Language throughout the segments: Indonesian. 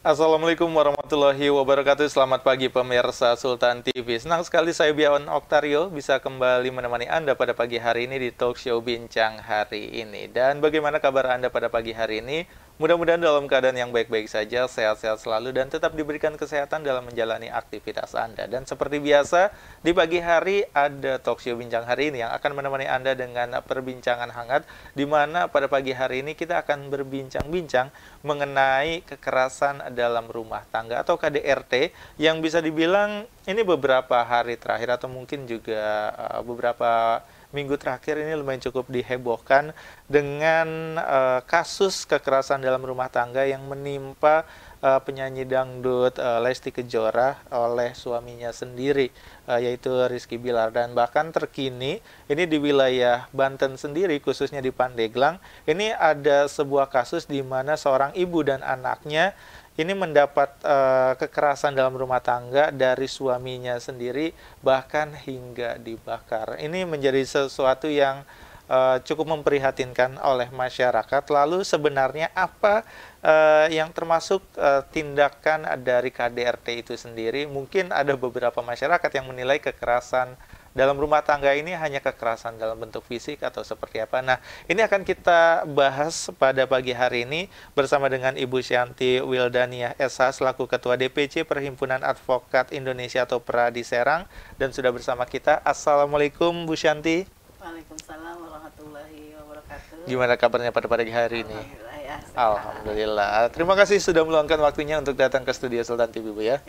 Assalamualaikum warahmatullahi wabarakatuh. Selamat pagi pemirsa Sultan TV. Senang sekali saya Biawan Oktario bisa kembali menemani Anda pada pagi hari ini di talk show Bincang Hari ini. Dan bagaimana kabar Anda pada pagi hari ini? Mudah-mudahan dalam keadaan yang baik-baik saja, sehat-sehat selalu, dan tetap diberikan kesehatan dalam menjalani aktivitas Anda. Dan seperti biasa, di pagi hari ada talk show Bincang Hari ini yang akan menemani Anda dengan perbincangan hangat, di mana pada pagi hari ini kita akan berbincang-bincang mengenai kekerasan dalam rumah tangga atau KDRT yang bisa dibilang ini beberapa hari terakhir atau mungkin juga beberapa minggu terakhir ini lumayan cukup dihebohkan dengan kasus kekerasan dalam rumah tangga yang menimpa penyanyi dangdut Lesti Kejora oleh suaminya sendiri, yaitu Rizky Bilar. Dan bahkan terkini ini di wilayah Banten sendiri, khususnya di Pandeglang, ini ada sebuah kasus di mana seorang ibu dan anaknya ini mendapat kekerasan dalam rumah tangga dari suaminya sendiri, bahkan hingga dibakar. Ini menjadi sesuatu yang cukup memprihatinkan oleh masyarakat. Lalu sebenarnya apa yang termasuk tindakan dari KDRT itu sendiri? Mungkin ada beberapa masyarakat yang menilai kekerasan dalam rumah tangga ini hanya kekerasan dalam bentuk fisik atau seperti apa. Nah, ini akan kita bahas pada pagi hari ini bersama dengan Ibu Syanti Wildania SH selaku Ketua DPC Perhimpunan Advokat Indonesia atau PERA di Serang, dan sudah bersama kita. Assalamualaikum Bu Syanti. Waalaikumsalam warahmatullahi wabarakatuh. Gimana kabarnya pada pagi hari ini? Alhamdulillah ya. Alhamdulillah. Terima kasih sudah meluangkan waktunya untuk datang ke studio Sultan TV, Bu ya.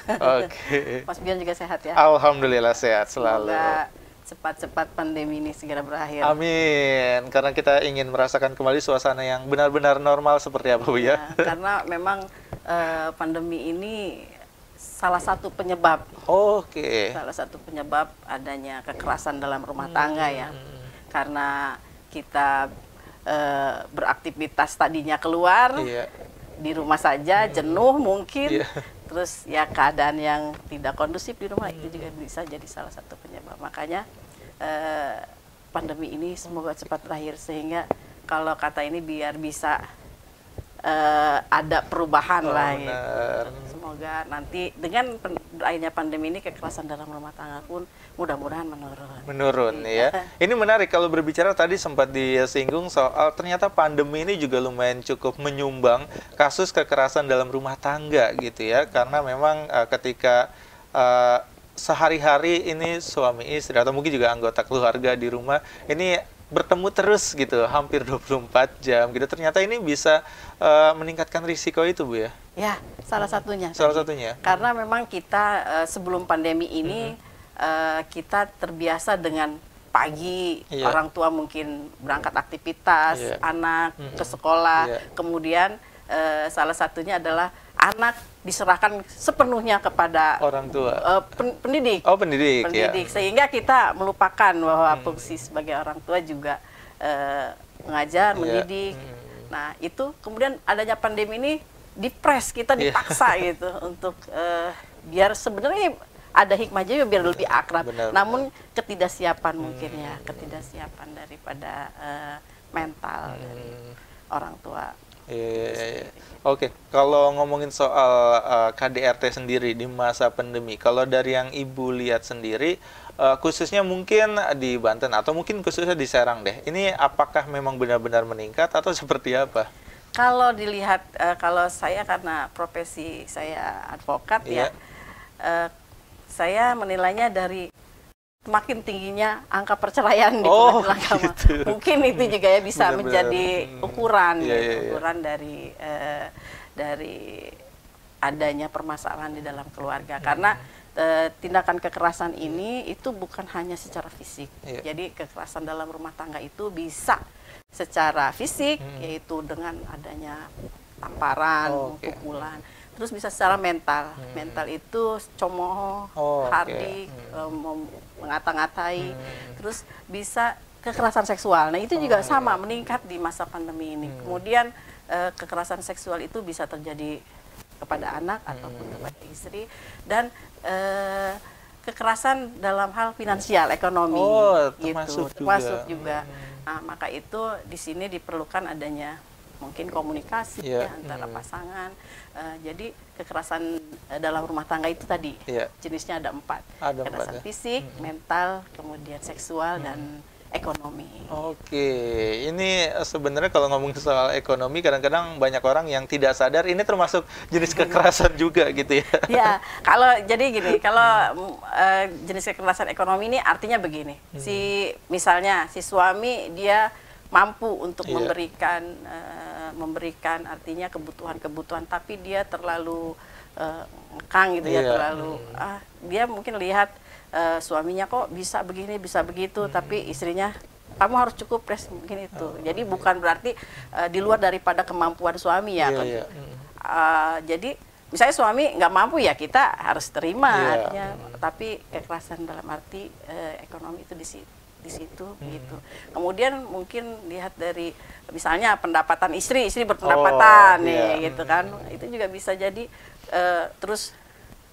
Oke. Mas Bion juga sehat ya? Alhamdulillah sehat selalu. Semoga cepat-cepat pandemi ini segera berakhir. Amin. Karena kita ingin merasakan kembali suasana yang benar-benar normal seperti apa, Bu ya. Karena memang pandemi ini salah satu penyebab. Oke. Salah satu penyebab adanya kekerasan dalam rumah tangga ya. Karena kita beraktivitas tadinya keluar, di rumah saja, jenuh mungkin. Terus ya keadaan yang tidak kondusif di rumah itu juga bisa jadi salah satu penyebab. Makanya pandemi ini semoga cepat berakhir, sehingga kalau kata ini biar bisa ada perubahan lah gitu. Semoga nanti dengan berakhirnya pandemi ini kekerasan dalam rumah tangga pun mudah-mudahan menurun ya. Ini menarik kalau berbicara, tadi sempat disinggung soal ternyata pandemi ini juga lumayan cukup menyumbang kasus kekerasan dalam rumah tangga gitu ya, karena memang ketika sehari-hari ini suami istri atau mungkin juga anggota keluarga di rumah ini bertemu terus gitu, hampir 24 jam gitu. Ternyata ini bisa meningkatkan risiko itu, Bu ya? Ya, salah satunya. Salah satunya. Karena memang kita sebelum pandemi ini kita terbiasa dengan pagi orang tua mungkin berangkat aktivitas, anak ke sekolah, kemudian salah satunya adalah anak diserahkan sepenuhnya kepada orang tua, pendidik. Oh, pendidik. Sehingga kita melupakan bahwa fungsi sebagai orang tua juga mengajar, mendidik. Nah, itu kemudian adanya pandemi ini dipres, kita dipaksa gitu untuk biar sebenarnya ada hikmah juga biar lebih akrab. Namun ketidaksiapan mungkin ya, ketidaksiapan daripada mental dari orang tua. Oke, kalau ngomongin soal KDRT sendiri di masa pandemi, kalau dari yang Ibu lihat sendiri, khususnya mungkin di Banten atau mungkin khususnya di Serang deh, ini apakah memang benar-benar meningkat atau seperti apa? Kalau dilihat, kalau saya karena profesi saya advokat ya, saya menilainya dari semakin tingginya angka perceraian di pengadilan agama. Gitu. Mungkin itu juga ya bisa menjadi ukuran, ukuran dari adanya permasalahan di dalam keluarga. Karena tindakan kekerasan ini itu bukan hanya secara fisik. Jadi kekerasan dalam rumah tangga itu bisa secara fisik, yaitu dengan adanya tamparan, pukulan. Terus bisa secara mental. Mental itu cemooh, hardik, mengata-ngatai. Terus bisa kekerasan seksual. Nah, itu juga sama meningkat di masa pandemi ini. Kemudian kekerasan seksual itu bisa terjadi kepada anak ataupun kepada istri, dan kekerasan dalam hal finansial, ekonomi, termasuk juga. Nah, maka itu di sini diperlukan adanya mungkin komunikasi Iya. ya, antara pasangan. Jadi kekerasan dalam rumah tangga itu tadi jenisnya ada 4. Ada 4 kekerasan ya. fisik, mental, kemudian seksual dan ekonomi. Oke, ini sebenarnya kalau ngomong soal ekonomi, kadang-kadang banyak orang yang tidak sadar ini termasuk jenis kekerasan juga gitu ya. Ya, kalau jadi gini, kalau jenis kekerasan ekonomi ini artinya begini, misalnya si suami dia mampu untuk memberikan artinya kebutuhan-kebutuhan, tapi dia terlalu ngekang gitu ya, terlalu dia mungkin lihat suaminya kok bisa begini, bisa begitu, tapi istrinya kamu harus cukup mungkin itu. Jadi bukan berarti di luar daripada kemampuan suami ya. Jadi misalnya suami nggak mampu ya kita harus terima artinya. Tapi kekerasan dalam arti ekonomi itu di situ gitu. Kemudian mungkin lihat dari misalnya pendapatan istri berpendapatan gitu kan. Itu juga bisa jadi terus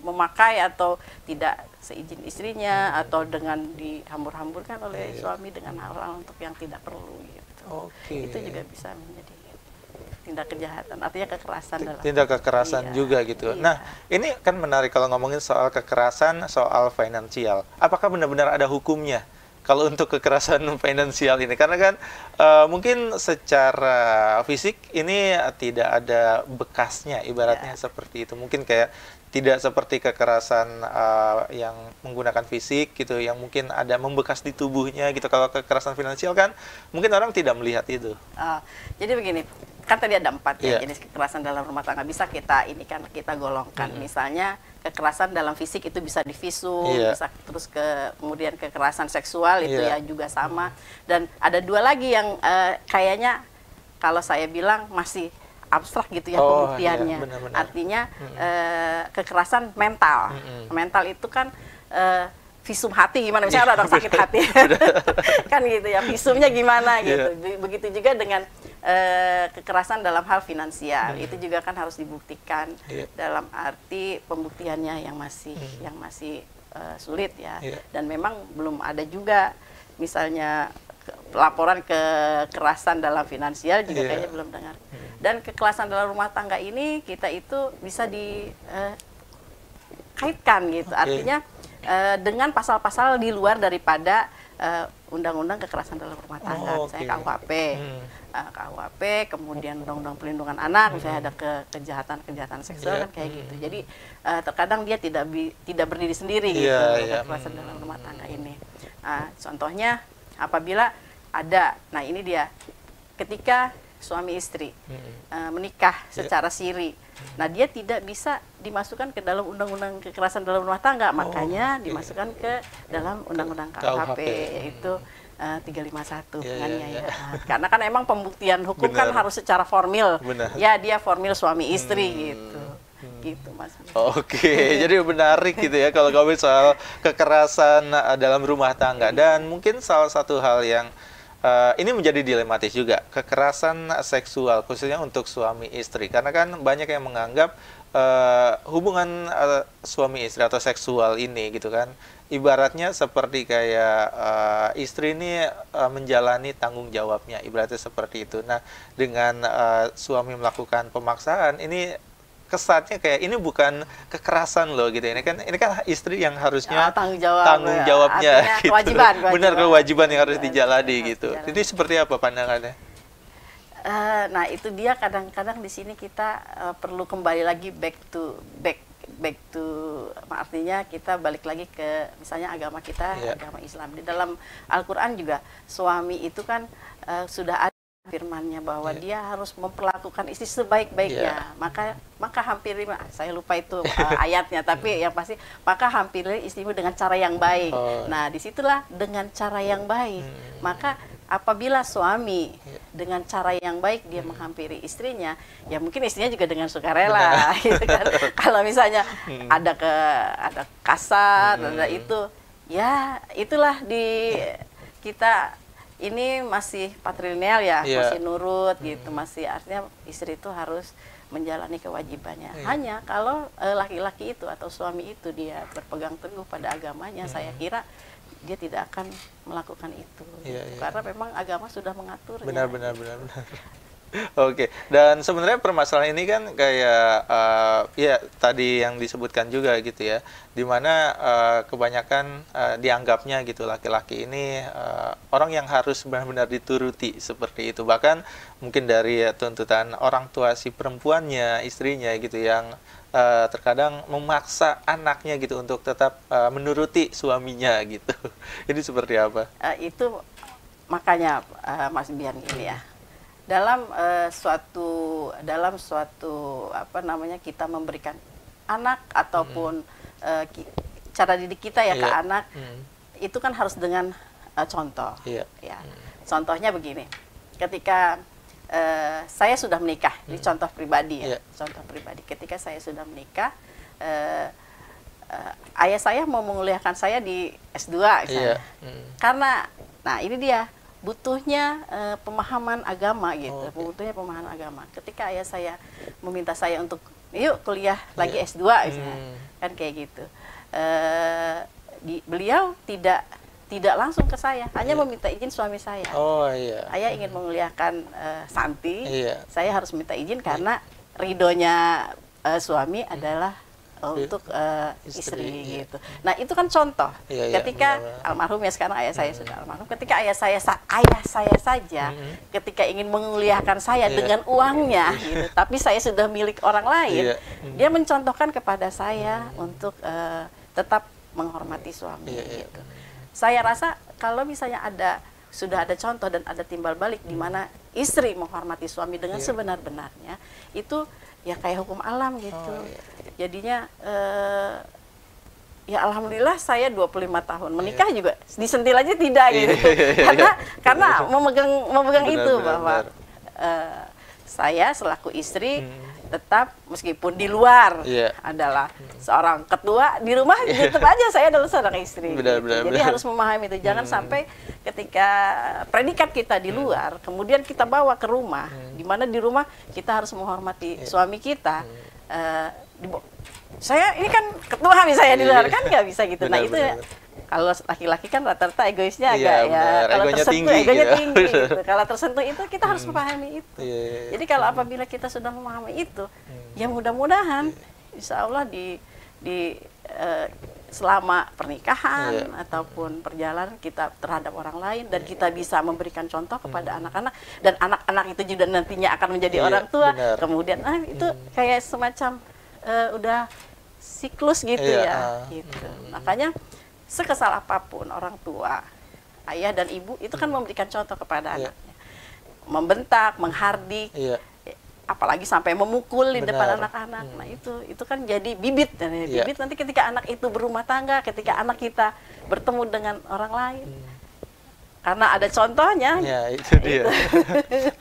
memakai atau tidak seizin istrinya atau dengan dihambur-hamburkan oleh suami dengan hal-hal untuk yang tidak perlu gitu. Itu juga bisa menjadi tindak kejahatan, artinya kekerasan tindak kekerasan juga gitu. Nah, ini kan menarik kalau ngomongin soal kekerasan, soal finansial. Apakah benar-benar ada hukumnya kalau untuk kekerasan finansial ini? Karena kan mungkin secara fisik ini tidak ada bekasnya, ibaratnya seperti itu. Mungkin kayak tidak seperti kekerasan yang menggunakan fisik gitu, yang mungkin ada membekas di tubuhnya gitu. Kalau kekerasan finansial kan mungkin orang tidak melihat itu. Jadi begini, kan tadi ada 4 ya jenis kekerasan dalam rumah tangga, bisa kita kita golongkan. Misalnya kekerasan dalam fisik itu bisa di visum, bisa terus kemudian kekerasan seksual itu ya juga sama. Dan ada 2 lagi yang kayaknya kalau saya bilang masih abstrak gitu ya pembuktiannya. Artinya kekerasan mental. Mental itu kan visum hati gimana, misalnya orang sakit hati kan gitu ya, visumnya gimana gitu. Begitu juga dengan kekerasan dalam hal finansial, itu juga kan harus dibuktikan dalam arti pembuktiannya yang masih sulit ya. Dan memang belum ada juga misalnya laporan kekerasan dalam finansial juga kayaknya belum dengar. Dan kekerasan dalam rumah tangga ini kita itu bisa dikaitkan gitu, artinya dengan pasal-pasal di luar daripada undang-undang kekerasan dalam rumah tangga, misalnya KUHP, kemudian undang-undang pelindungan anak, misalnya ada kejahatan seksual kan kayak gitu. Jadi terkadang dia tidak berdiri sendiri gitu, kekerasan dalam rumah tangga ini. Contohnya apabila ada, nah ini dia, ketika suami istri menikah secara siri, nah dia tidak bisa dimasukkan ke dalam undang-undang kekerasan dalam rumah tangga, makanya dimasukkan ke dalam undang-undang KUHP, yaitu 351 ya. Karena kan emang pembuktian hukum kan harus secara formil, ya dia formil suami istri gitu. Gitu Mas. Jadi menarik gitu ya kalau ngomongin soal kekerasan dalam rumah tangga. Dan mungkin salah satu hal yang ini menjadi dilematis juga, kekerasan seksual khususnya untuk suami istri. Karena kan banyak yang menganggap hubungan suami istri atau seksual ini gitu kan, ibaratnya seperti kayak istri ini menjalani tanggung jawabnya, ibaratnya seperti itu. Nah, dengan suami melakukan pemaksaan, ini kesannya kayak ini bukan kekerasan loh gitu. Ini kan istri yang harusnya tanggung jawabnya gitu. Benar, kewajiban yang harus dijalani gitu. Jadi seperti apa pandangannya? Nah itu dia, kadang-kadang di sini kita perlu kembali lagi back to artinya kita balik lagi ke misalnya agama kita, agama Islam. Di dalam Al-Quran juga suami itu kan sudah ada firmannya bahwa dia harus memperlakukan istri sebaik-baiknya. Maka hampiri, saya lupa itu ayatnya, tapi yang pasti maka hampiri istrimu dengan cara yang baik. Nah disitulah dengan cara yang baik. Maka apabila suami dengan cara yang baik dia menghampiri istrinya, ya mungkin istrinya juga dengan sukarela gitu kan. Kalau misalnya ada kasar, ada itu, ya itulah di kita ini masih patrilineal ya, masih nurut gitu, masih artinya istri itu harus menjalani kewajibannya. Hanya kalau laki-laki itu atau suami itu dia berpegang teguh pada agamanya, saya kira dia tidak akan melakukan itu. Karena memang agama sudah mengatur. Benar. Oke, dan sebenarnya permasalahan ini kan kayak ya tadi yang disebutkan juga gitu ya, dimana kebanyakan dianggapnya gitu laki-laki ini orang yang harus benar-benar dituruti seperti itu. Bahkan mungkin dari tuntutan orang tua si perempuannya, istrinya gitu yang terkadang memaksa anaknya gitu untuk tetap menuruti suaminya gitu. Ini seperti apa? Itu makanya Mas Bian ini ya. Dalam suatu apa namanya, kita memberikan anak ataupun cara didik kita ya ke anak, itu kan harus dengan contoh. Ya. Contohnya begini, ketika saya sudah menikah, ini contoh pribadi ya, contoh pribadi. Ketika saya sudah menikah, ayah saya mau menguliahkan saya di S2 misalnya. Karena, nah ini dia, butuhnya pemahaman agama gitu, butuhnya pemahaman agama. Ketika ayah saya meminta saya untuk yuk kuliah lagi S2 misalnya, kan kayak gitu. Beliau tidak langsung ke saya, hanya meminta izin suami saya. Ayah ingin menguliahkan Santi, saya harus minta izin karena ridhonya suami adalah untuk istri gitu. Nah itu kan contoh. Ketika almarhum ya, sekarang ayah saya sudah almarhum. Ketika ayah saya saja, ketika ingin menguliahkan saya dengan uangnya, gitu, tapi saya sudah milik orang lain, dia mencontohkan kepada saya untuk tetap menghormati suami. Gitu. Saya rasa kalau misalnya sudah ada contoh dan ada timbal balik di mana istri menghormati suami dengan sebenar-benarnya, itu ya kayak hukum alam gitu. Jadinya ya alhamdulillah saya 25 tahun menikah juga disentil aja tidak gitu. Karena memegang itu bahwa saya selaku istri tetap meskipun di luar adalah seorang ketua, di rumah tetap aja saya adalah seorang istri. Jadi harus memahami itu. Jangan sampai ketika predikat kita di luar, kemudian kita bawa ke rumah, di mana di rumah kita harus menghormati suami kita. Saya ini kan ketua misalnya di luar, kan nggak bisa gitu. Nah itu kalau laki-laki kan rata-rata egoisnya agak kalau tersentuh egonya tinggi gitu. Kalau tersentuh itu kita harus memahami itu. Jadi kalau apabila kita sudah memahami itu, ya mudah-mudahan insya Allah selama pernikahan ataupun perjalanan kita terhadap orang lain, dan kita bisa memberikan contoh kepada anak-anak, dan anak-anak itu juga nantinya akan menjadi orang tua. Kemudian itu kayak semacam udah siklus gitu gitu. Makanya sekesal apapun orang tua, ayah dan ibu itu kan memberikan contoh kepada anaknya, membentak, menghardik, apalagi sampai memukul di depan anak-anak. Nah itu kan jadi bibit, bibit nanti ketika anak itu berumah tangga, ketika anak kita bertemu dengan orang lain, karena ada contohnya, itu dia.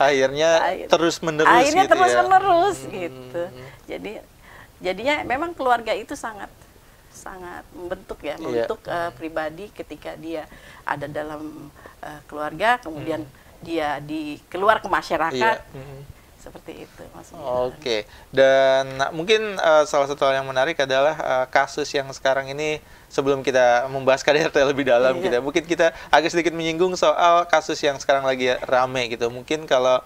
akhirnya terus menerus gitu. Jadinya memang keluarga itu sangat membentuk ya, membentuk pribadi ketika dia ada dalam keluarga, kemudian dia keluar ke masyarakat. Seperti itu maksudnya. Oke. Dan mungkin salah satu hal yang menarik adalah kasus yang sekarang ini, sebelum kita membahas KDRT lebih dalam mungkin kita agak sedikit menyinggung soal kasus yang sekarang lagi rame gitu. Mungkin kalau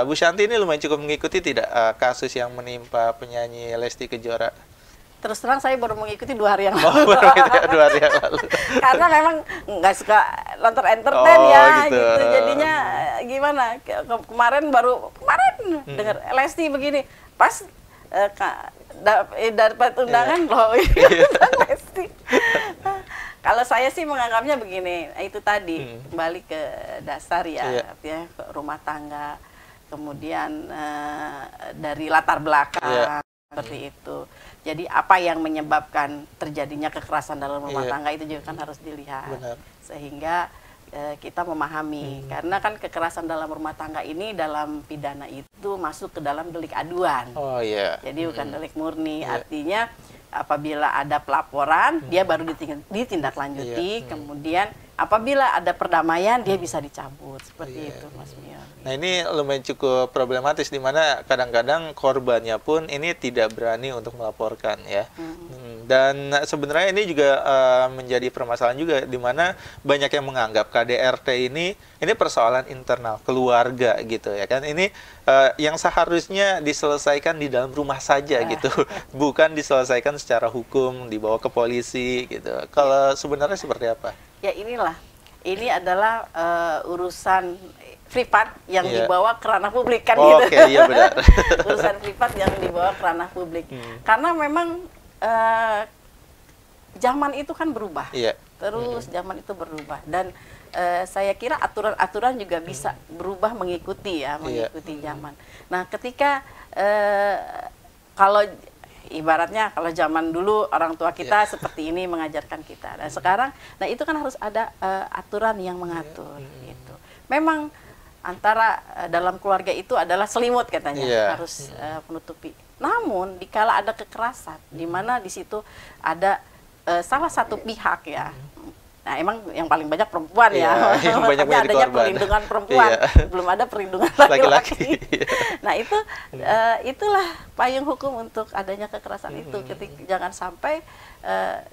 Bu Shanti ini lumayan cukup mengikuti tidak kasus yang menimpa penyanyi Lesti Kejora? Terus terang saya baru mengikuti 2 hari yang lalu. Baru mengikuti 2 hari yang lalu. Karena memang nggak suka nonton entertain gitu. Jadinya gimana? Kemarin dengar Lesti begini, pas dapat undangan loh Lesti. Kalau saya sih menganggapnya begini, itu tadi kembali ke dasar ya, ke rumah tangga, kemudian dari latar belakang seperti itu. Jadi apa yang menyebabkan terjadinya kekerasan dalam rumah tangga itu juga kan harus dilihat. Sehingga kita memahami, karena kan kekerasan dalam rumah tangga ini dalam pidana itu masuk ke dalam delik aduan. Jadi bukan delik murni. Artinya apabila ada pelaporan, dia baru ditindaklanjuti, kemudian apabila ada perdamaian, dia bisa dicabut. Seperti itu, Mas Mion. Nah ini lumayan cukup problematis, di mana kadang-kadang korbannya pun ini tidak berani untuk melaporkan ya. Dan sebenarnya ini juga menjadi permasalahan juga di mana banyak yang menganggap KDRT ini persoalan internal keluarga gitu ya kan. Ini yang seharusnya diselesaikan di dalam rumah saja gitu, bukan diselesaikan secara hukum, dibawa ke polisi gitu. Kalau sebenarnya seperti apa? Ya inilah, ini adalah urusan privat yang dibawa ke ranah publik kan gitu. Oke, iya benar. Urusan privat yang dibawa ke ranah publik. Karena memang zaman itu kan berubah. Terus zaman itu berubah dan saya kira aturan-aturan juga bisa berubah mengikuti mengikuti zaman. Nah, ketika kalau ibaratnya kalau zaman dulu orang tua kita seperti ini mengajarkan kita. Dan sekarang, nah itu kan harus ada aturan yang mengatur gitu. Memang antara dalam keluarga itu adalah selimut katanya, harus menutupi. Namun dikala ada kekerasan, di mana di situ ada salah satu pihak ya. Nah, emang yang paling banyak perempuan yang banyak adanya perlindungan perempuan, belum ada perlindungan laki-laki. Nah, itulah payung hukum untuk adanya kekerasan itu. Jangan sampai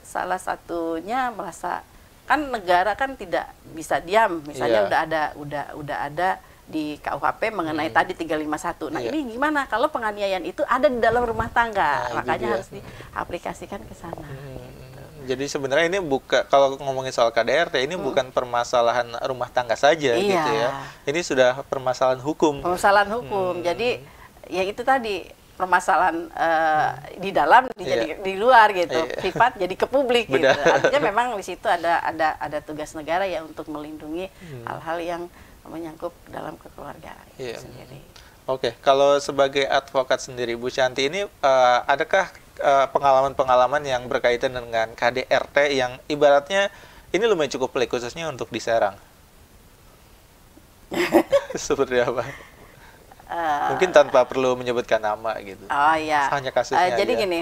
salah satunya merasa, kan negara kan tidak bisa diam, misalnya udah ada di KUHP mengenai tadi 351. Nah, ini gimana kalau penganiayaan itu ada di dalam rumah tangga? Makanya harus diaplikasikan ke sana. Jadi sebenarnya ini kalau ngomongin soal KDRT ini bukan permasalahan rumah tangga saja gitu ya. Ini sudah permasalahan hukum. Permasalahan hukum. Jadi ya itu tadi permasalahan di dalam di luar gitu, privat jadi ke publik gitu. Artinya memang di situ ada tugas negara ya untuk melindungi hal-hal yang menyangkut dalam kekeluargaan sendiri. Oke, kalau sebagai advokat sendiri Bu Shanti ini adakah pengalaman-pengalaman yang berkaitan dengan KDRT yang ibaratnya ini lumayan cukup pelik khususnya untuk di Serang? Seperti apa? Mungkin tanpa perlu menyebutkan nama gitu. Oh iya. Hanya kasusnya jadi aja. Gini,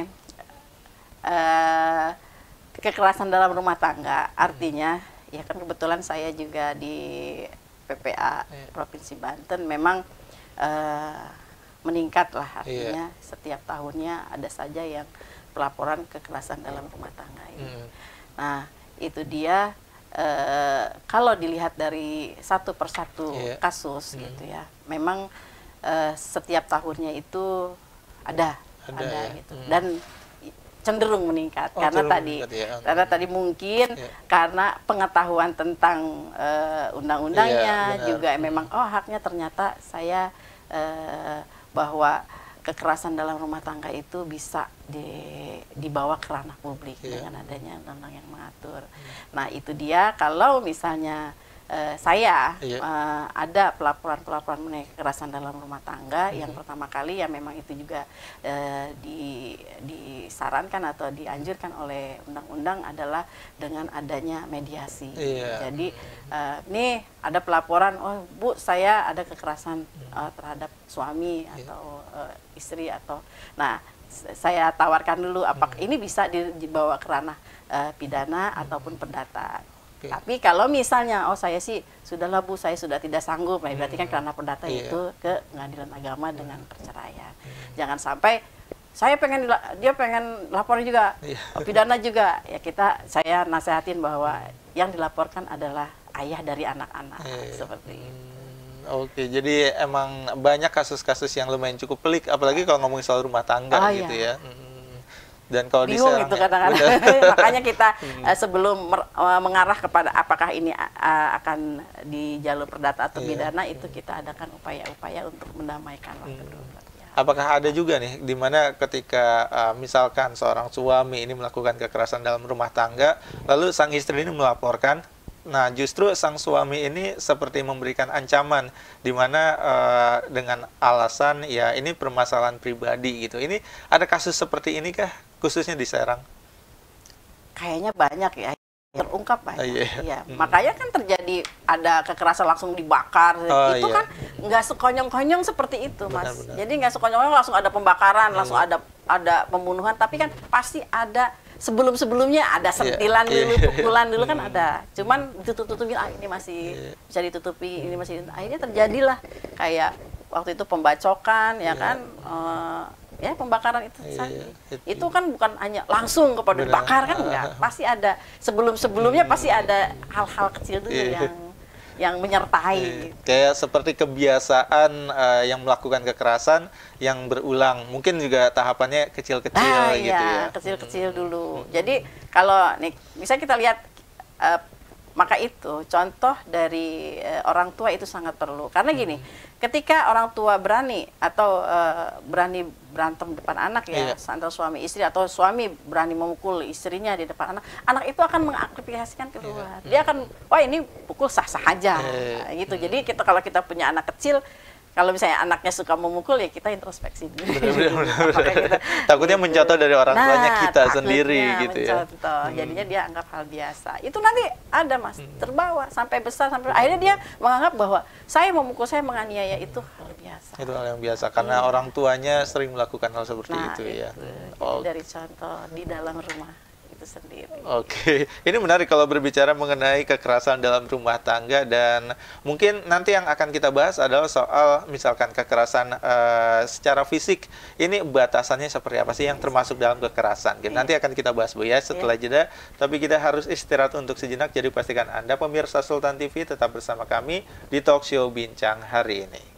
kekerasan dalam rumah tangga artinya ya kan kebetulan saya juga di PPA Provinsi Banten memang meningkat lah, artinya setiap tahunnya ada saja yang pelaporan kekerasan dalam rumah tangga ini. Nah, itu dia kalau dilihat dari satu persatu kasus gitu ya, memang setiap tahunnya itu ada gitu dan cenderung meningkat karena tadi mungkin karena pengetahuan tentang undang-undangnya juga memang haknya ternyata saya bahwa kekerasan dalam rumah tangga itu bisa dibawa ke ranah publik dengan adanya undang-undang yang mengatur. Nah, itu dia kalau misalnya saya ada pelaporan-pelaporan mengenai kekerasan dalam rumah tangga yang pertama kali ya memang itu juga disarankan atau dianjurkan oleh undang-undang adalah dengan adanya mediasi. Jadi nih ada pelaporan, oh Bu saya ada kekerasan terhadap suami atau istri atau, nah saya tawarkan dulu apakah ini bisa dibawa ke ranah pidana ataupun perdata. Tapi kalau misalnya, saya sih sudahlah Bu, saya sudah tidak sanggup, nah, berarti kan karena perdata itu ke pengadilan agama dengan perceraian. Jangan sampai dia pengen lapor juga, pidana juga, ya saya nasehatin bahwa yang dilaporkan adalah ayah dari anak-anak seperti itu. Oke, jadi emang banyak kasus-kasus yang lumayan cukup pelik, apalagi kalau ngomongin soal rumah tangga gitu ya. Dan kalau bingung itu kadang-kadang. Makanya kita sebelum mengarah kepada apakah ini akan di jalur perdata atau pidana itu kita adakan upaya-upaya untuk mendamaikan kedua belah pihak. Apakah ada juga nih di mana ketika misalkan seorang suami ini melakukan kekerasan dalam rumah tangga, lalu sang istri ini melaporkan, nah justru sang suami ini seperti memberikan ancaman di mana dengan alasan ya ini permasalahan pribadi gitu. Ini ada kasus seperti ini kah? Khususnya di Serang? Kayaknya banyak ya, terungkap banyak. Makanya kan terjadi ada kekerasan langsung dibakar. Itu kan nggak sekonyong-konyong seperti itu, Mas. Jadi nggak sekonyong-konyong langsung ada pembakaran, langsung ada pembunuhan. Tapi kan pasti ada sebelum-sebelumnya ada sentilan dulu, pukulan dulu kan ada. Cuman ditutup-tutupin, ini masih bisa ditutupi, ini masih. Akhirnya terjadilah kayak waktu itu pembacokan, ya kan. ya pembakaran itu Iya, tadi. itu. Itu kan bukan hanya langsung kepada dibakar kan enggak, pasti ada sebelumnya pasti ada hal-hal kecil dulu Iya. yang menyertai. Kayak seperti kebiasaan yang melakukan kekerasan yang berulang, mungkin juga tahapannya kecil-kecil gitu ya. Kecil-kecil dulu. Jadi kalau nih bisa kita lihat maka itu contoh dari orang tua itu sangat perlu. Karena gini, ketika orang tua berani atau berani berantem depan anak ya, antara suami istri atau suami berani memukul istrinya di depan anak, anak itu akan mengaplikasikan keluar. Dia akan, wah ini pukul sah-sah aja, gitu. Jadi kalau kita punya anak kecil, kalau misalnya anaknya suka memukul ya kita introspeksi dulu. Benar-benar. Takutnya mencontoh dari orang tuanya kita sendiri gitu ya. Jadinya dia anggap hal biasa. Itu nanti ada Mas, terbawa sampai besar sampai akhirnya dia menganggap bahwa saya memukul, saya menganiaya itu hal biasa. Itu hal yang biasa karena orang tuanya sering melakukan hal seperti itu ya. Jadi dari contoh di dalam rumah itu sendiri. Oke, ini menarik kalau berbicara mengenai kekerasan dalam rumah tangga, dan mungkin nanti yang akan kita bahas adalah soal misalkan kekerasan secara fisik. Ini batasannya seperti apa sih yang termasuk dalam kekerasan? Nanti akan kita bahas Bu ya setelah jeda, tapi kita harus istirahat untuk sejenak. Jadi pastikan Anda pemirsa Sultan TV tetap bersama kami di Talk Show Bincang hari ini.